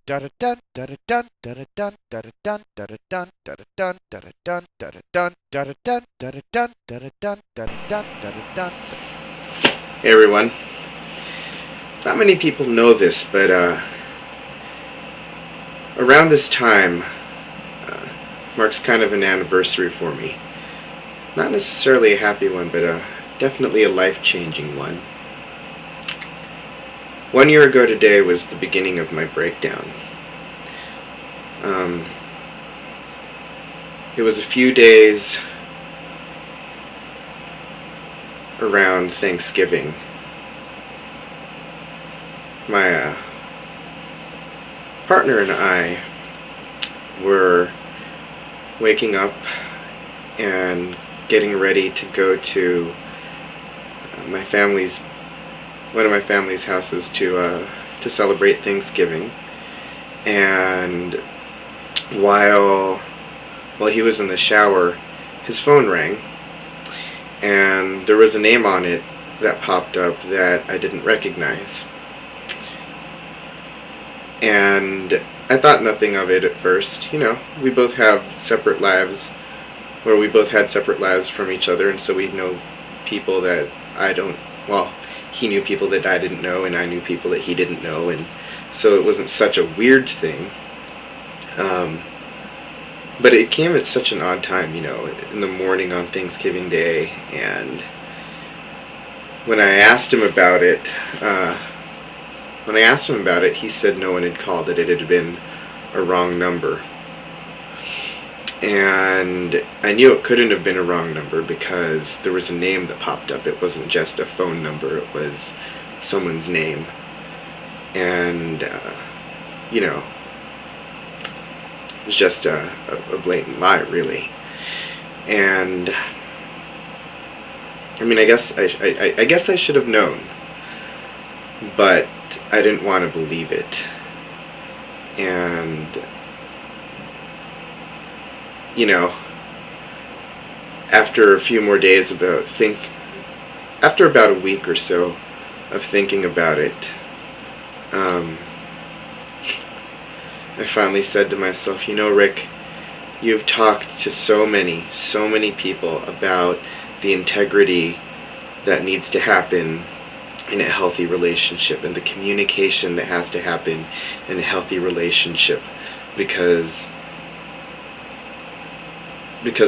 Hey everyone. Not many people know this, but around this time marks kind of an anniversary for me. Not necessarily a happy one, but definitely a life-changing one. 1 year ago today was the beginning of my breakdown. It was a few days around Thanksgiving. My partner and I were waking up and getting ready to go to one of my family's houses to celebrate Thanksgiving. And while he was in the shower, his phone rang, and there was a name on it that popped up that I didn't recognize. And I thought nothing of it at first. You know, we both have separate lives, or we both had separate lives from each other, and so we know people that he knew people that I didn't know, and I knew people that he didn't know, and so it wasn't such a weird thing. But it came at such an odd time, in the morning on Thanksgiving Day, and when I asked him about it, he said no one had called it had been a wrong number. And I knew it couldn't have been a wrong number because there was a name that popped up. It wasn't just a phone number, it was someone's name. And, it was just a blatant lie, really. And I guess I should have known, but I didn't want to believe it. And after a few more days after about a week or so of thinking about it, I finally said to myself, Rick, you've talked to so many people about the integrity that needs to happen in a healthy relationship and the communication that has to happen in a healthy relationship because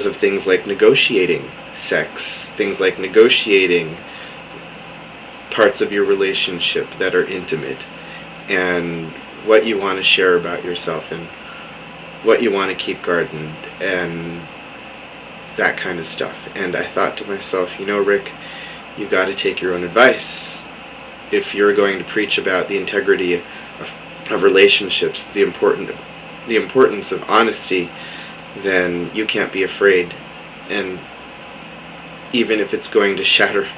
of things like negotiating sex, things like negotiating parts of your relationship that are intimate, and what you want to share about yourself and what you want to keep guarded and that kind of stuff. And I thought to myself, Rick, you got to take your own advice. If you're going to preach about the integrity of relationships, the importance of honesty, then you can't be afraid. And even if it's going to shatter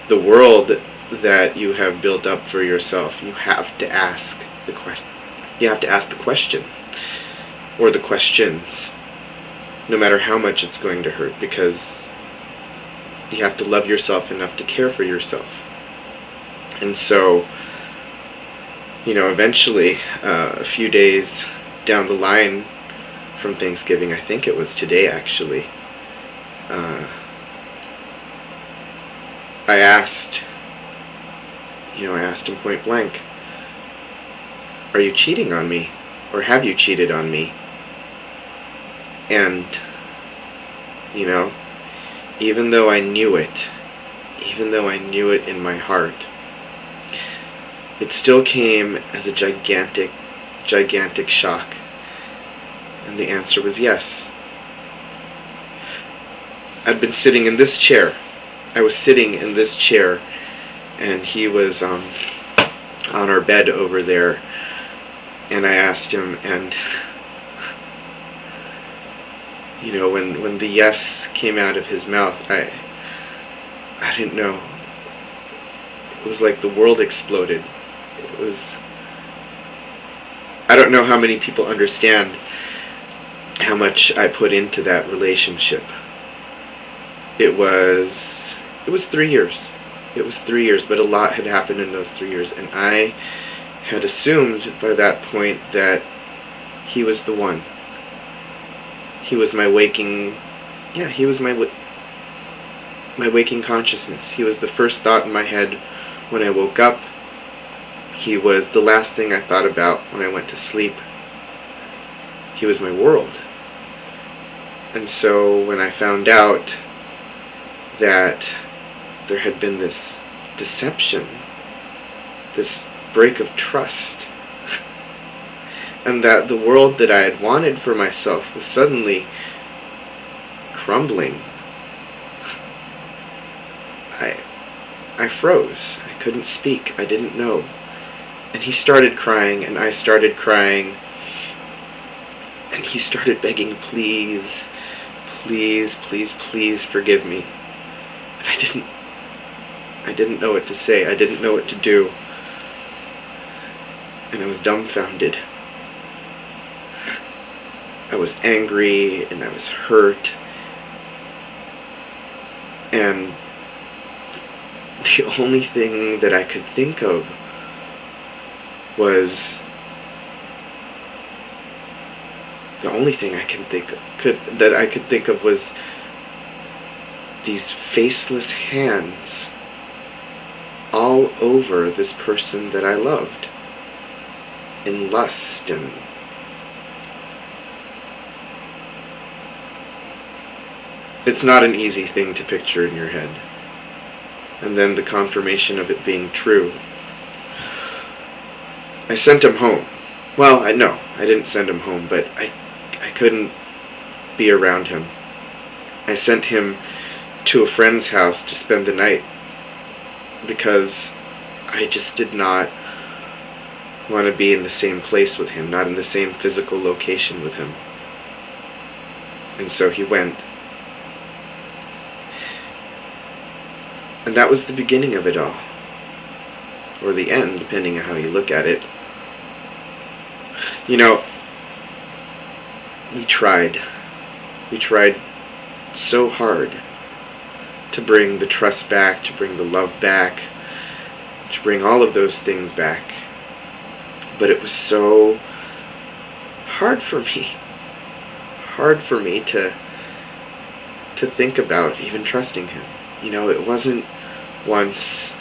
the world that you have built up for yourself, you have to ask the question. You have to ask the question, or the questions, no matter how much it's going to hurt, because you have to love yourself enough to care for yourself. And so, eventually, a few days down the line from Thanksgiving, I think it was today actually, I asked him point blank, are you cheating on me? Or have you cheated on me? And, even though I knew it in my heart, it still came as a gigantic shock. And the answer was yes. I'd been sitting in this chair. I was sitting in this chair, and he was on our bed over there. And I asked him, and when the yes came out of his mouth, I didn't know. It was like the world exploded. I don't know how many people understand how much I put into that relationship. It was 3 years. It was 3 years, but a lot had happened in those 3 years, and I had assumed by that point that he was the one. He was my waking, he was my waking consciousness. He was the first thought in my head when I woke up. He was the last thing I thought about when I went to sleep. He was my world. And so when I found out that there had been this deception, this break of trust, and that the world that I had wanted for myself was suddenly crumbling, I froze. I couldn't speak. I didn't know. And he started crying, and I started crying, and he started begging, please, please, please, please forgive me. And I didn't know what to say. I didn't know what to do. And I was dumbfounded. I was angry, and I was hurt. And the only thing that I could think of was was these faceless hands all over this person that I loved in lust. And it's not an easy thing to picture in your head. And then the confirmation of it being true. I sent him home. Well, I didn't send him home, but I couldn't be around him. I sent him to a friend's house to spend the night because I just did not want to be in the same place with him, not in the same physical location with him. And so he went. And that was the beginning of it all. Or the end, depending on how you look at it. You know, we tried. We tried so hard to bring the trust back, to bring the love back, to bring all of those things back. But it was so hard for me. Hard for me to think about even trusting him. You know, it wasn't once,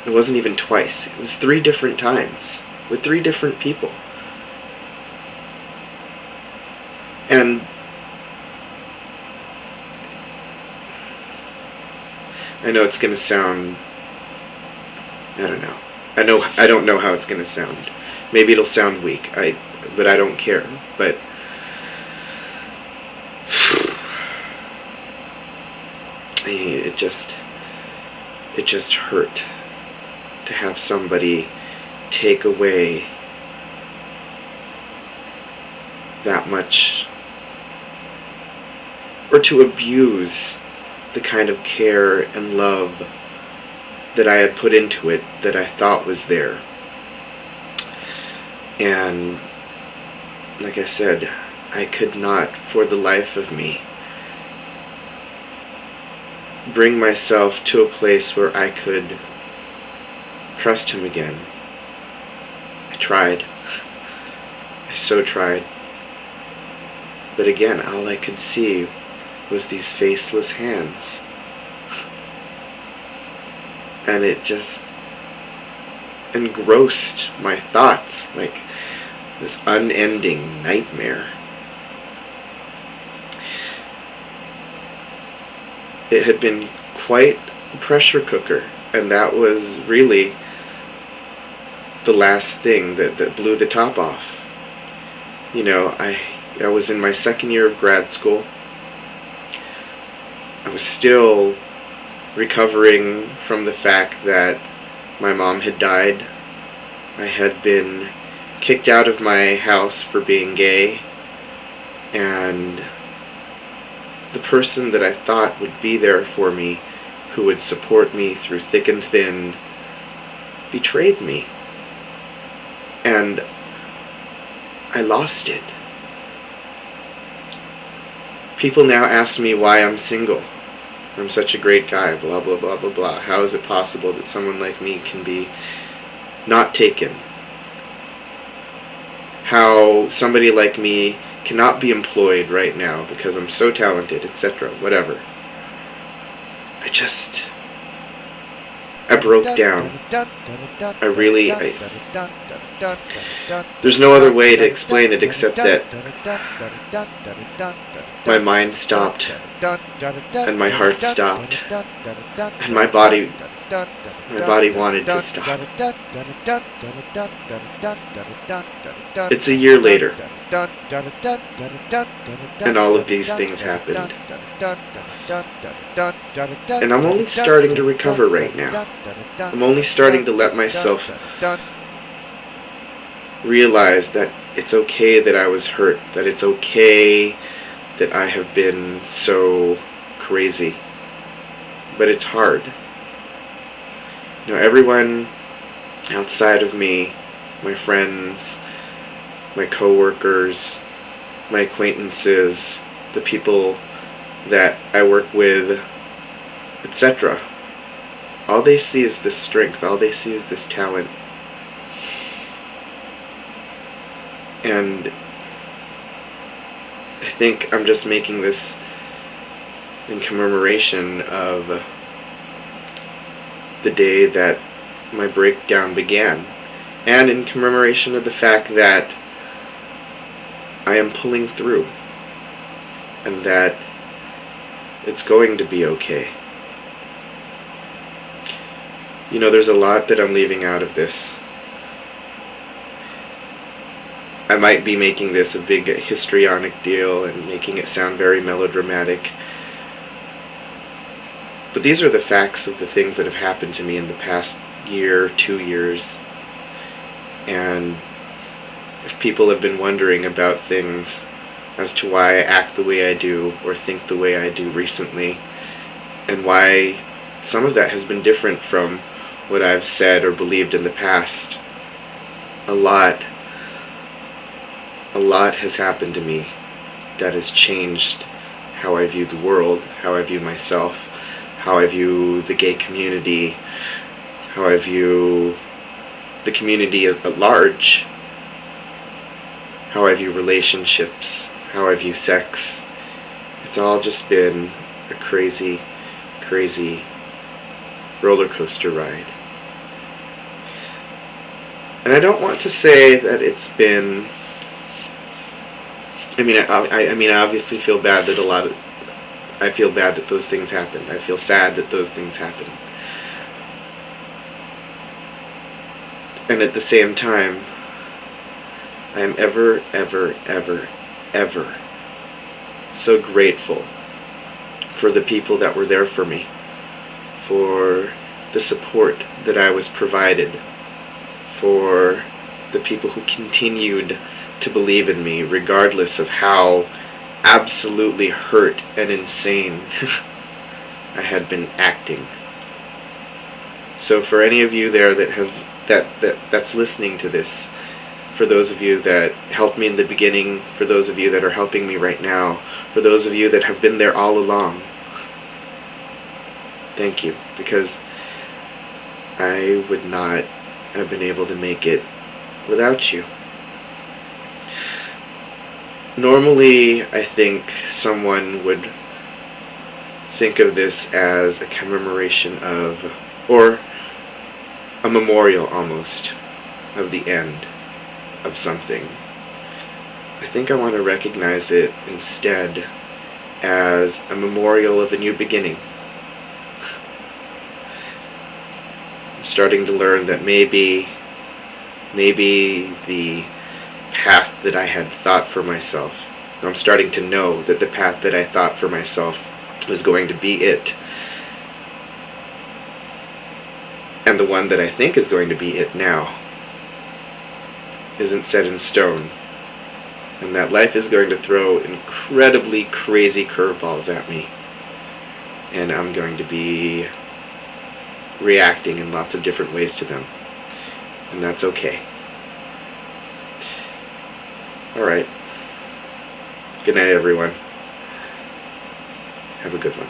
it wasn't even twice. It was 3 different times with 3 different people. And I know it's going to sound, I don't know. I don't know how it's going to sound. Maybe it'll sound weak. But I don't care. But it just hurt to have somebody take away that much, or to abuse the kind of care and love that I had put into it, that I thought was there. And like I said, I could not, for the life of me, bring myself to a place where I could trust him again. I tried. I so tried. But again, all I could see was these faceless hands. And it just engrossed my thoughts like this unending nightmare. It had been quite a pressure cooker, and that was really the last thing that blew the top off. You know, I was in my 2nd year of grad school. I was still recovering from the fact that my mom had died. I had been kicked out of my house for being gay, and the person that I thought would be there for me, who would support me through thick and thin, betrayed me. And I lost it. People now ask me why I'm single. I'm such a great guy, blah, blah, blah, blah, blah. How is it possible that someone like me can be not taken? how somebody like me cannot be employed right now because I'm so talented, etc., whatever. I broke down. There's no other way to explain it except that my mind stopped, and my heart stopped, and my body wanted to stop. It's a year later, and all of these things happened. And I'm only starting to recover right now. I'm only starting to let myself realize that it's okay that I was hurt, that it's okay that I have been so crazy. But it's hard. You know, everyone outside of me, my friends, my coworkers, my acquaintances, the people that I work with, etc., all they see is this strength, all they see is this talent. And I think I'm just making this in commemoration of the day that my breakdown began, and in commemoration of the fact that I am pulling through, and that it's going to be okay. You know, there's a lot that I'm leaving out of this. I might be making this a big histrionic deal and making it sound very melodramatic. But these are the facts of the things that have happened to me in the past year, 2 years. And if people have been wondering about things as to why I act the way I do or think the way I do recently, and why some of that has been different from what I've said or believed in the past, a lot has happened to me that has changed how I view the world, how I view myself, how I view the gay community, how I view the community at large, how I view relationships, how I view sex. It's all just been a crazy, crazy roller coaster ride. And I don't want to say that it's been... I mean, I obviously feel bad that I feel bad that those things happened. I feel sad that those things happened. And at the same time, I am ever, ever, ever, ever so grateful for the people that were there for me, for the support that I was provided, for the people who continued to believe in me regardless of how absolutely hurt and insane I had been acting. So for any of you there that's listening to this, for those of you that helped me in the beginning, for those of you that are helping me right now, for those of you that have been there all along, thank you, because I would not have been able to make it without you. Normally, I think someone would think of this as a commemoration of, or a memorial almost, of the end of something. I think I want to recognize it instead as a memorial of a new beginning. I'm starting to learn that maybe the path that I had thought for myself, I'm starting to know that the path that I thought for myself was going to be it. And the one that I think is going to be it now isn't set in stone. And that life is going to throw incredibly crazy curveballs at me. And I'm going to be reacting in lots of different ways to them. And that's okay. Alright. Good night, everyone. Have a good one.